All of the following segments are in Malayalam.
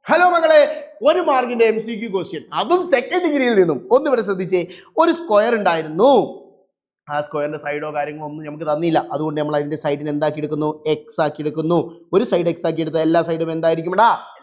ഹലോ മകളെ, ഒരു മാർക്കിന്റെ MCQ ക്വസ്റ്റ്യൻ, അതും സെക്കൻഡ് ഡിഗ്രിയിൽ നിന്നും. ഒന്നിവിടെ ശ്രദ്ധിച്ചേ. ഒരു സ്ക്വയർ ഉണ്ടായിരുന്നു. ആ സ്ക്വയറിന്റെ സൈഡോ കാര്യങ്ങളോ ഒന്നും നമുക്ക് തന്നില്ല. അതുകൊണ്ട് നമ്മൾ അതിന്റെ സൈഡിന് എന്താക്കി എടുക്കുന്നു? എക്സ് ആക്കി എടുക്കുന്നു. ഒരു സൈഡ് എക്സ് ആക്കി എടുത്ത എല്ലാ സൈഡും എന്തായിരിക്കും?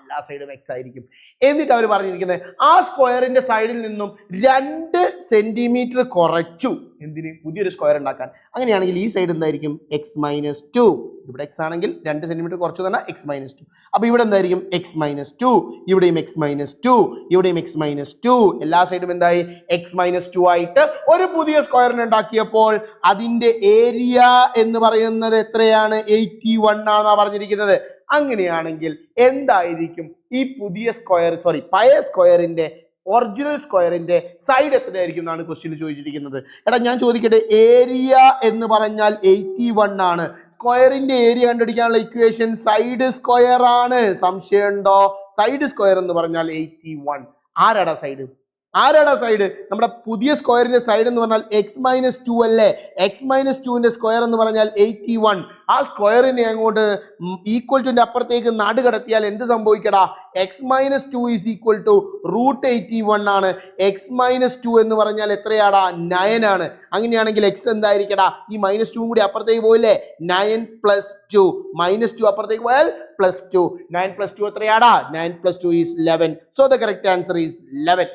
എല്ലാ സൈഡും എക്സ് ആയിരിക്കും. എന്നിട്ട് അവർ പറഞ്ഞിരിക്കുന്നത് ആ സ്ക്വയറിന്റെ സൈഡിൽ നിന്നും 2 സെന്റിമീറ്റർ കുറച്ചു. എന്തിന്? പുതിയൊരു സ്ക്വയർ ഉണ്ടാക്കാൻ. അങ്ങനെയാണെങ്കിൽ ഈ സൈഡ് എന്തായിരിക്കും? x-2. ഇവിടെ എക്സ് ആണെങ്കിൽ 2 സെന്റിമീറ്റർ കുറച്ചു തന്നെ x-2. അപ്പൊ ഇവിടെ എന്തായിരിക്കും? x-2. ഇവിടെയും x-2, ഇവിടെയും x-2. എല്ലാ സൈഡും എന്തായി? x-2 ആയിട്ട് ഒരു പുതിയ സ്ക്വയറിനെ ഉണ്ടാക്കിയപ്പോൾ അതിന്റെ ഏരിയ എന്ന് പറയുന്നത് എത്രയാണ്? 81 ആണെന്നാ പറഞ്ഞിരിക്കുന്നത്. അങ്ങനെയാണെങ്കിൽ എന്തായിരിക്കും ഈ പുതിയ സ്ക്വയർ, പഴയ സ്ക്വയറിന്റെ, ഒറിജിനൽ സ്ക്വയറിന്റെ സൈഡ് എത്രയായിരിക്കും എന്നാണ് ക്വസ്റ്റ്യൻ ചോദിച്ചിരിക്കുന്നത്. എടാ ഞാൻ ചോദിക്കട്ടെ, ഏരിയ എന്ന് പറഞ്ഞാൽ 81 ആണ്. സ്ക്വയറിന്റെ ഏരിയ കണ്ടുപിടിക്കാനുള്ള ഇക്വേഷൻ സൈഡ് സ്ക്വയർ ആണ്. സംശയമുണ്ടോ? സൈഡ് സ്ക്വയർ എന്ന് പറഞ്ഞാൽ 81. ആരാടാ സൈഡ്? നമ്മുടെ പുതിയ സ്ക്വയറിന്റെ സൈഡ് എന്ന് പറഞ്ഞാൽ x-2 അല്ലേ? x-2ന്റെ സ്ക്വയർ എന്ന് പറഞ്ഞാൽ 81. ആ സ്ക്വയറിനെ അങ്ങോട്ട് ഈക്വൽ ടുന്റെ അപ്പുറത്തേക്ക് നാട് കടത്തിയാൽ എന്ത് സംഭവിക്കടാ? x-2 ഈസ് ഈക്വൽ ടു √81 ആണ്. x-2 എന്ന് പറഞ്ഞാൽ എത്രയാടാ? 9 ആണ്. അങ്ങനെയാണെങ്കിൽ x എന്തായിരിക്കടാ? ഈ -2 കൂടി അപ്പുറത്തേക്ക് പോയില്ലേ? 9 + 2. -2 അപ്പുറത്തേക്ക് പോയാൽ +2. 9 + 2 എത്രയാടാ? 9 + 2 is 11. So the correct answer is 11.